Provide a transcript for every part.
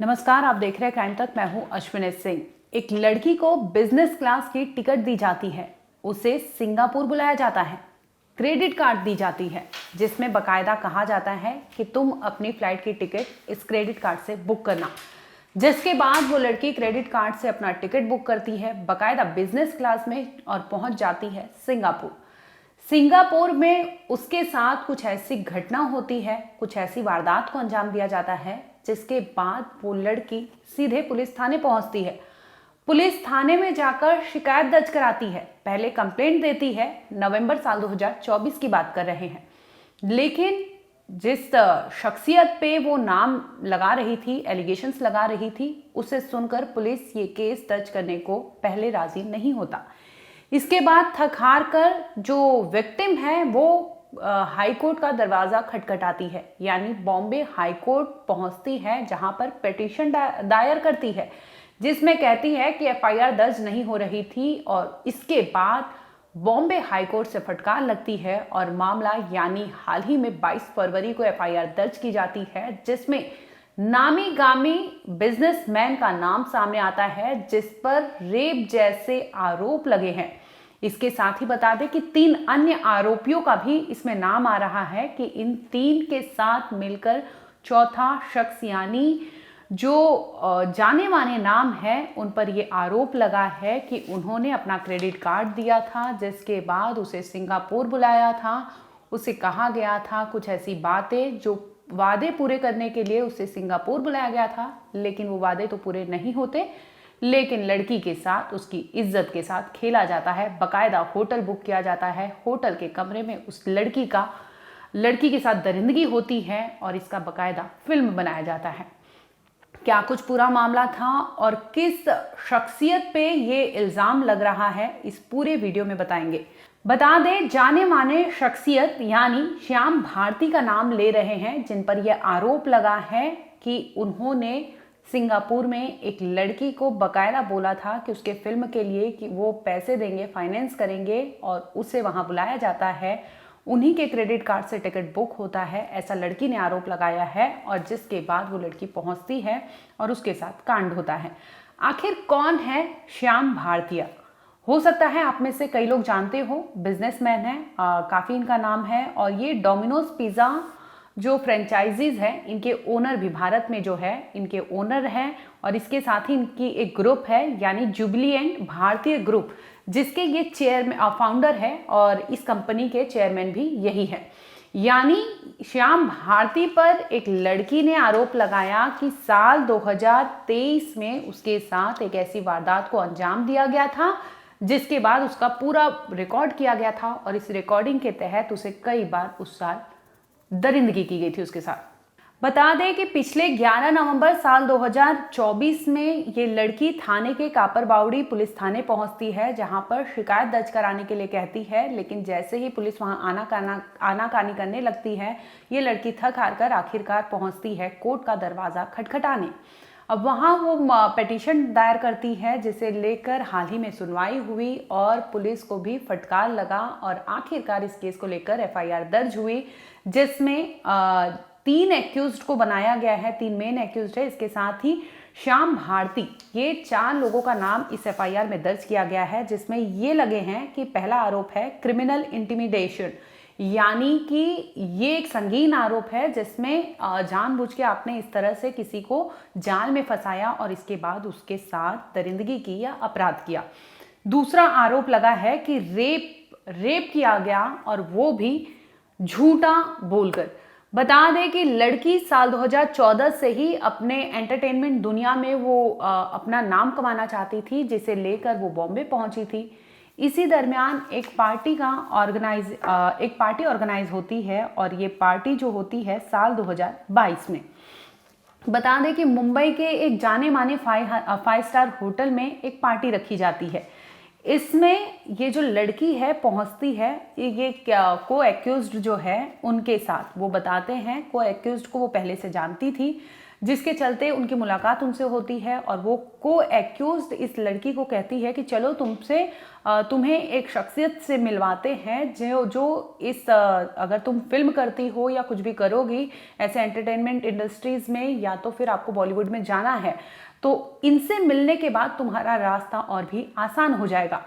नमस्कार, आप देख रहे हैं क्राइम तक। मैं हूं अश्विनी सिंह। एक लड़की को बिजनेस क्लास की टिकट दी जाती है, उसे सिंगापुर बुलाया जाता है, क्रेडिट कार्ड दी जाती है जिसमें बकायदा कहा जाता है कि तुम अपनी फ्लाइट की टिकट इस क्रेडिट कार्ड से बुक करना। जिसके बाद वो लड़की क्रेडिट कार्ड से अपना टिकट बुक करती है बकायदा बिजनेस क्लास में और पहुंच जाती है सिंगापुर। सिंगापुर में उसके साथ कुछ ऐसी घटना होती है, कुछ ऐसी वारदात को अंजाम दिया जाता है जिसके बाद वो लड़की सीधे पुलिस थाने पहुंचती है। पुलिस थाने में जाकर शिकायत दर्ज कराती है, पहले कंप्लेंट देती है। नवंबर साल 2024 की बात कर रहे हैं। लेकिन जिस शख्सियत पे वो नाम लगा रही थी, एलिगेशंस लगा रही थी, उसे सुनकर पुलिस ये केस दर्ज करने को पहले राजी नहीं होता। इसके बाद थक हार कर जो विक्टिम है वो हाई कोर्ट का दरवाजा खटखटाती है, यानी बॉम्बे हाई कोर्ट पहुंचती है, जहां पर पिटीशन दायर करती है जिसमें कहती है कि एफआईआर दर्ज नहीं हो रही थी। और इसके बाद बॉम्बे हाई कोर्ट से फटकार लगती है और मामला यानी हाल ही में 22 फरवरी को एफआईआर दर्ज की जाती है जिसमें नामी गामी बिजनेसमैन का नाम सामने आता है जिस पर रेप जैसे आरोप लगे हैं। इसके साथ ही बता दें कि 3 अन्य आरोपियों का भी इसमें नाम आ रहा है कि इन 3 के साथ मिलकर चौथा शख्स यानी जो जाने माने नाम है उन पर ये आरोप लगा है कि उन्होंने अपना क्रेडिट कार्ड दिया था, जिसके बाद उसे सिंगापुर बुलाया था। उसे कहा गया था कुछ ऐसी बातें, जो वादे पूरे करने के लिए उसे सिंगापुर बुलाया गया था, लेकिन वो वादे तो पूरे नहीं होते। लेकिन लड़की के साथ, उसकी इज्जत के साथ खेला जाता है। बकायदा होटल बुक किया जाता है, होटल के कमरे में उस लड़की के साथ दरिंदगी होती है और इसका बकायदा फिल्म बनाया जाता है। क्या कुछ पूरा मामला था और किस शख्सियत पे ये इल्जाम लग रहा है, इस पूरे वीडियो में बताएंगे। बता दें, जाने माने शख्सियत यानी श्याम भारती का नाम ले रहे हैं, जिन पर यह आरोप लगा है कि उन्होंने सिंगापुर में एक लड़की को बकायदा बोला था कि उसके फिल्म के लिए कि वो पैसे देंगे, फाइनेंस करेंगे, और उसे वहां बुलाया जाता है। उन्हीं के क्रेडिट कार्ड से टिकट बुक होता है, ऐसा लड़की ने आरोप लगाया है। और जिसके बाद वो लड़की पहुंचती है और उसके साथ कांड होता है। आखिर कौन है श्याम भारतीय? हो सकता है आप में से कई लोग जानते हो, बिजनेसमैन है, काफी इनका नाम है। और ये डोमिनोज पिज्जा जो फ्रेंचाइजीज हैं, इनके ओनर भी भारत में जो है इनके ओनर हैं। और इसके साथ ही इनकी एक ग्रुप है यानी जुबिलिएंट भारतीय ग्रुप, जिसके ये चेयरमैन फाउंडर है और इस कंपनी के चेयरमैन भी यही है। यानी श्याम भारती पर एक लड़की ने आरोप लगाया कि साल 2023 में उसके साथ एक ऐसी वारदात को अंजाम दिया गया था जिसके बाद उसका पूरा रिकॉर्ड किया गया था। और इस रिकॉर्डिंग के तहत उसे कई बार उस साल दरिंदगी की गई थी उसके साथ। बता दें कि पिछले 11 नवंबर साल 2024 में ये लड़की थाने के कापरबावड़ी पुलिस थाने पहुंचती है, जहां पर शिकायत दर्ज कराने के लिए कहती है। लेकिन जैसे ही पुलिस वहां आनाकानी करने लगती है, ये लड़की थक हार कर आखिरकार पहुंचती है कोर्ट का दरवाजा खटखटाने। अब वहां वो पिटीशन दायर करती है, जिसे लेकर हाल ही में सुनवाई हुई और पुलिस को भी फटकार लगा और आखिरकार इस केस को लेकर एफआईआर दर्ज हुई, जिसमें 3 एक्यूज्ड को बनाया गया है। 3 मेन एक्यूज्ड है। इसके साथ ही श्याम भारती, ये 4 लोगों का नाम इस एफआईआर में दर्ज किया गया है, जिसमें ये लगे हैं कि पहला आरोप है क्रिमिनल इंटिमिडेशन, यानी कि ये एक संगीन आरोप है जिसमें जानबूझ के आपने इस तरह से किसी को जाल में फंसाया और इसके बाद उसके साथ दरिंदगी की या अपराध किया। दूसरा आरोप लगा है कि रेप किया गया, और वो भी झूठा बोलकर। बता दें कि लड़की साल 2014 से ही अपने एंटरटेनमेंट दुनिया में वो अपना नाम कमाना चाहती थी, जिसे लेकर वो बॉम्बे पहुंची थी। इसी दरमियान एक पार्टी ऑर्गेनाइज होती है और ये पार्टी जो होती है साल 2022 में। बता दें कि मुंबई के एक जाने माने 5 स्टार होटल में एक पार्टी रखी जाती है। इसमें ये जो लड़की है पहुंचती है, ये को एक्यूज्ड जो है उनके साथ, वो बताते हैं को एक्यूज्ड को वो पहले से जानती थी, जिसके चलते उनकी मुलाकात उनसे होती है और वो को एक्यूज्ड इस लड़की को कहती है कि चलो तुम्हें एक शख्सियत से मिलवाते हैं जो इस अगर तुम फिल्म करती हो या कुछ भी करोगी ऐसे एंटरटेनमेंट इंडस्ट्रीज में, या तो फिर आपको बॉलीवुड में जाना है, तो इनसे मिलने के बाद तुम्हारा रास्ता और भी आसान हो जाएगा।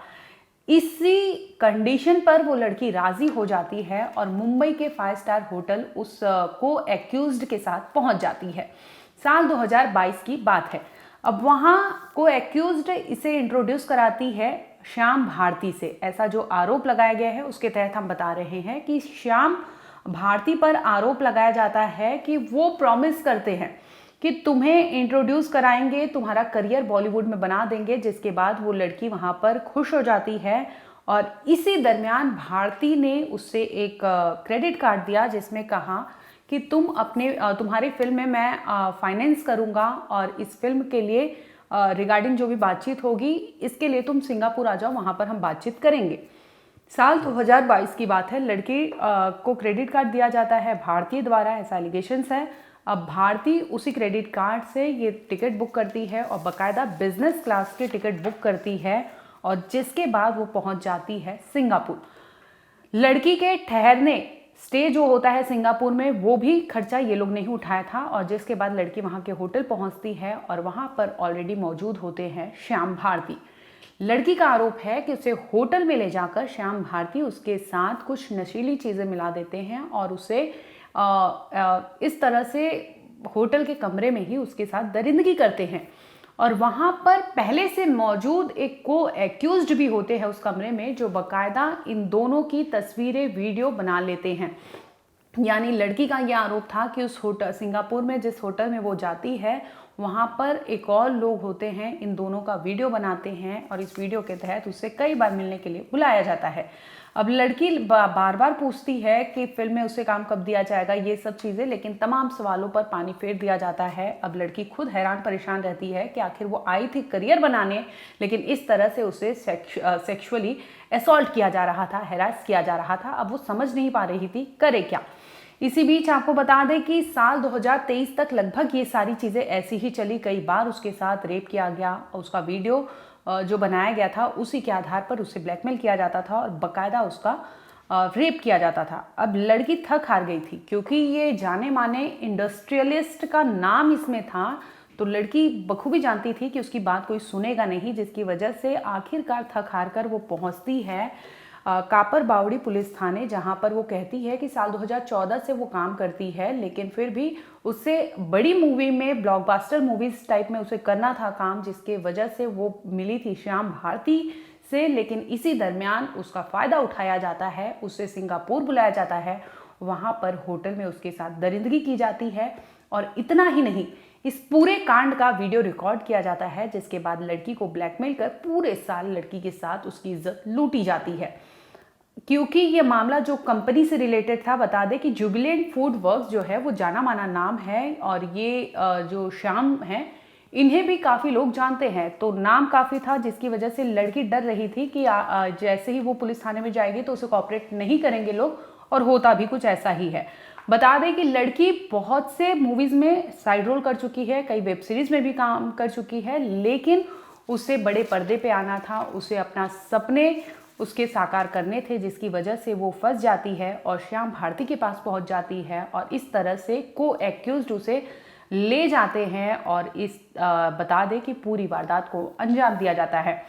इसी कंडीशन पर वो लड़की राजी हो जाती है और मुंबई के 5 स्टार होटल उस को एक्यूज्ड के साथ पहुंच जाती है। साल 2022 की बात है। अब वहां को एक्यूज्ड इसे इंट्रोड्यूस कराती है श्याम भारती से। ऐसा जो आरोप लगाया गया है उसके तहत हम बता रहे हैं कि श्याम भारती पर आरोप लगाया जाता है कि वो प्रॉमिस करते हैं कि तुम्हें इंट्रोड्यूस कराएंगे, तुम्हारा करियर बॉलीवुड में बना देंगे, जिसके बाद वो लड़की वहां पर खुश हो जाती है। और इसी दरमियान भारती ने उससे एक क्रेडिट कार्ड दिया जिसमें कहा कि तुम्हारी फिल्म में मैं फाइनेंस करूंगा और इस फिल्म के लिए रिगार्डिंग जो भी बातचीत होगी इसके लिए तुम सिंगापुर आ जाओ, वहां पर हम बातचीत करेंगे। साल 2022 की बात है। लड़की को क्रेडिट कार्ड दिया जाता है भारतीय द्वारा, ऐसा एलिगेशंस है। अब भारती उसी क्रेडिट कार्ड से ये टिकट बुक करती है और बाकायदा बिजनेस क्लास की टिकट बुक करती है और जिसके बाद वो पहुंच जाती है सिंगापुर। लड़की के ठहरने स्टे जो होता है सिंगापुर में वो भी खर्चा ये लोग नहीं उठाया था और जिसके बाद लड़की वहां के होटल पहुंचती है और वहां पर ऑलरेडी मौजूद होते हैं श्याम भारती। लड़की का आरोप है कि उसे होटल में ले जाकर श्याम भारती उसके साथ कुछ नशीली चीजें मिला देते हैं और उसे इस तरह से होटल के कमरे में ही उसके साथ दरिंदगी करते हैं। और वहां पर पहले से मौजूद एक को एक्यूज्ड भी होते हैं उस कमरे में, जो बाकायदा इन दोनों की तस्वीरें वीडियो बना लेते हैं। यानी लड़की का यह आरोप था कि उस होटल सिंगापुर में जिस होटल में वो जाती है वहां पर एक और लोग होते हैं, इन दोनों का वीडियो बनाते हैं और इस वीडियो के तहत उसे कई बार मिलने के लिए बुलाया जाता है। अब लड़की बार बार पूछती है कि फिल्म में उसे काम कब दिया जाएगा, ये सब चीजें, लेकिन तमाम सवालों पर पानी फेर दिया जाता है। अब लड़की खुद हैरान परेशान रहती है कि आखिर वो आई थी करियर बनाने, लेकिन इस तरह से उसे सेक्सुअली असॉल्ट किया जा रहा था, हैरास किया जा रहा था। अब वो समझ नहीं पा रही थी करे क्या। इसी बीच आपको बता दें कि साल 2023 तक लगभग ये सारी चीजें ऐसी ही चली। कई बार उसके साथ रेप किया गया और उसका वीडियो जो बनाया गया था उसी के आधार पर उसे ब्लैकमेल किया जाता था और बाकायदा उसका रेप किया जाता था। अब लड़की थक हार गई थी क्योंकि ये जाने माने इंडस्ट्रियलिस्ट का नाम इसमें था, तो लड़की बखूबी जानती थी कि उसकी बात कोई सुनेगा नहीं, जिसकी वजह से आखिरकार थक हार कर वो पहुंचती है कापर बावड़ी पुलिस थाने, जहां पर वो कहती है कि साल 2014 से वो काम करती है, लेकिन फिर भी उससे बड़ी मूवी में, ब्लॉकबस्टर मूवीज टाइप में उसे करना था काम, जिसके वजह से वो मिली थी श्याम भारती से। लेकिन इसी दरमियान उसका फायदा उठाया जाता है, उसे सिंगापुर बुलाया जाता है, वहां पर होटल में उसके साथ दरिंदगी की जाती है। और इतना ही नहीं, इस पूरे कांड का वीडियो रिकॉर्ड किया जाता है, जिसके बाद लड़की को ब्लैकमेल कर पूरे साल लड़की के साथ उसकी इज्जत लूटी जाती है। क्योंकि ये मामला जो कंपनी से रिलेटेड था, बता दें कि जुबिलेंट फूड वर्क्स जो है वो जाना माना नाम है और ये जो श्याम है इन्हें भी काफ़ी लोग जानते हैं, तो नाम काफ़ी था, जिसकी वजह से लड़की डर रही थी कि जैसे ही वो पुलिस थाने में जाएगी तो उसे कोऑपरेट नहीं करेंगे लोग, और होता भी कुछ ऐसा ही है। बता दें कि लड़की बहुत से मूवीज़ में साइड रोल कर चुकी है, कई वेब सीरीज़ में भी काम कर चुकी है, लेकिन उसे बड़े पर्दे पे आना था, उसे अपना सपने उसके साकार करने थे, जिसकी वजह से वो फंस जाती है और श्याम भारती के पास पहुंच जाती है और इस तरह से को एक्यूज्ड उसे ले जाते हैं और बता दें कि पूरी वारदात को अंजाम दिया जाता है।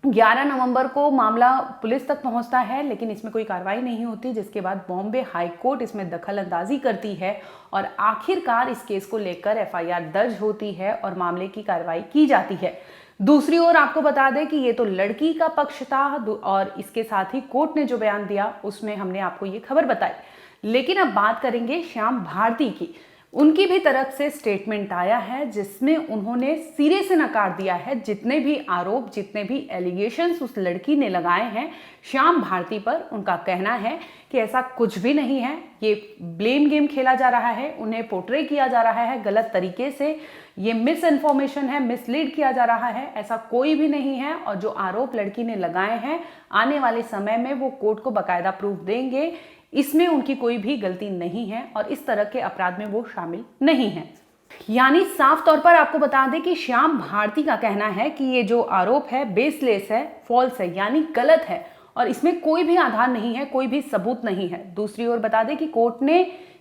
11 नवंबर को मामला पुलिस तक पहुंचता है, लेकिन इसमें कोई कार्रवाई नहीं होती, जिसके बाद बॉम्बे हाई कोर्ट इसमें दखल अंदाजी करती है और आखिरकार इस केस को लेकर FIR दर्ज होती है और मामले की कार्रवाई की जाती है। दूसरी ओर आपको बता दें कि ये तो लड़की का पक्ष था और इसके साथ ही कोर्ट ने जो बयान दिया उसमें हमने आपको ये खबर बताई। लेकिन अब बात करेंगे श्याम भारती की। उनकी भी तरफ से स्टेटमेंट आया है जिसमें उन्होंने सिरे से नकार दिया है जितने भी आरोप, जितने भी एलिगेशंस उस लड़की ने लगाए हैं श्याम भारती पर। उनका कहना है कि ऐसा कुछ भी नहीं है, ये ब्लेम गेम खेला जा रहा है, उन्हें पोर्ट्रे किया जा रहा है गलत तरीके से, ये मिस इन्फॉर्मेशन है, मिसलीड किया जा रहा है, ऐसा कोई भी नहीं है। और जो आरोप लड़की ने लगाए हैं आने वाले समय में वो कोर्ट को बाकायदा प्रूफ देंगे, इसमें उनकी कोई भी गलती नहीं है और इस तरह के अपराध में वो शामिल नहीं है। यानी साफ तौर पर आपको बता दें कि श्याम भारती का कहना है कि ये जो आरोप है बेसलेस है, फॉल्स है, यानी गलत है और इसमें कोई भी आधार नहीं है, कोई भी सबूत नहीं है। दूसरी ओर बता दें कि कोर्ट ने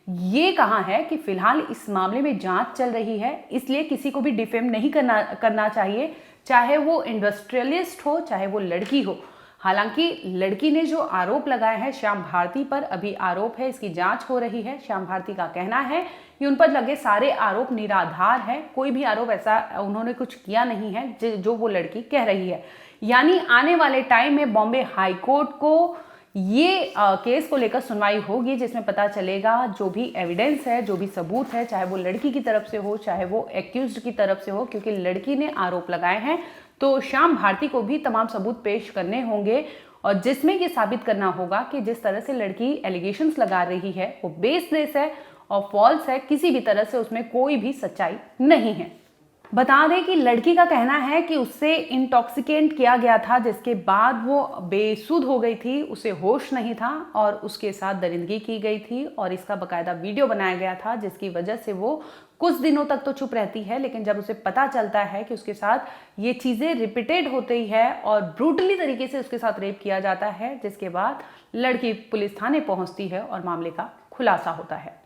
ये कहा है कि फिलहाल इस मामले में जांच चल रही है, इसलिए किसी को भी डिफेम नहीं करना चाहिए, चाहे वो इंडस्ट्रियलिस्ट हो, चाहे वो लड़की हो। हालांकि लड़की ने जो आरोप लगाए हैं श्याम भारती पर, अभी आरोप है, इसकी जांच हो रही है। श्याम भारती का कहना है कि उन पर लगे सारे आरोप निराधार है, कोई भी आरोप ऐसा उन्होंने कुछ किया नहीं है जो वो लड़की कह रही है। यानी आने वाले टाइम में बॉम्बे हाई कोर्ट को ये केस को लेकर सुनवाई होगी, जिसमें पता चलेगा जो भी एविडेंस है, जो भी सबूत है, चाहे वो लड़की की तरफ से हो, चाहे वो एक्यूज्ड की तरफ से हो, क्योंकि लड़की ने आरोप लगाए हैं तो श्याम भारती को भी तमाम सबूत पेश करने होंगे और जिसमें ये साबित करना होगा कि जिस तरह से लड़की एलिगेशंस लगा रही है वो बेसलेस है और फॉल्स है, किसी भी तरह से उसमें कोई भी सच्चाई नहीं है। बता दें कि लड़की का कहना है कि उससे इंटॉक्सिकेंट किया गया था, जिसके बाद वो बेसुध हो गई थी, उसे होश नहीं था और उसके साथ दरिंदगी की गई थी और इसका बकायदा वीडियो बनाया गया था, जिसकी वजह से वो कुछ दिनों तक तो चुप रहती है, लेकिन जब उसे पता चलता है कि उसके साथ ये चीज़ें रिपीटेड होती है और ब्रूटली तरीके से उसके साथ रेप किया जाता है, जिसके बाद लड़की पुलिस थाने पहुंचती है और मामले का खुलासा होता है।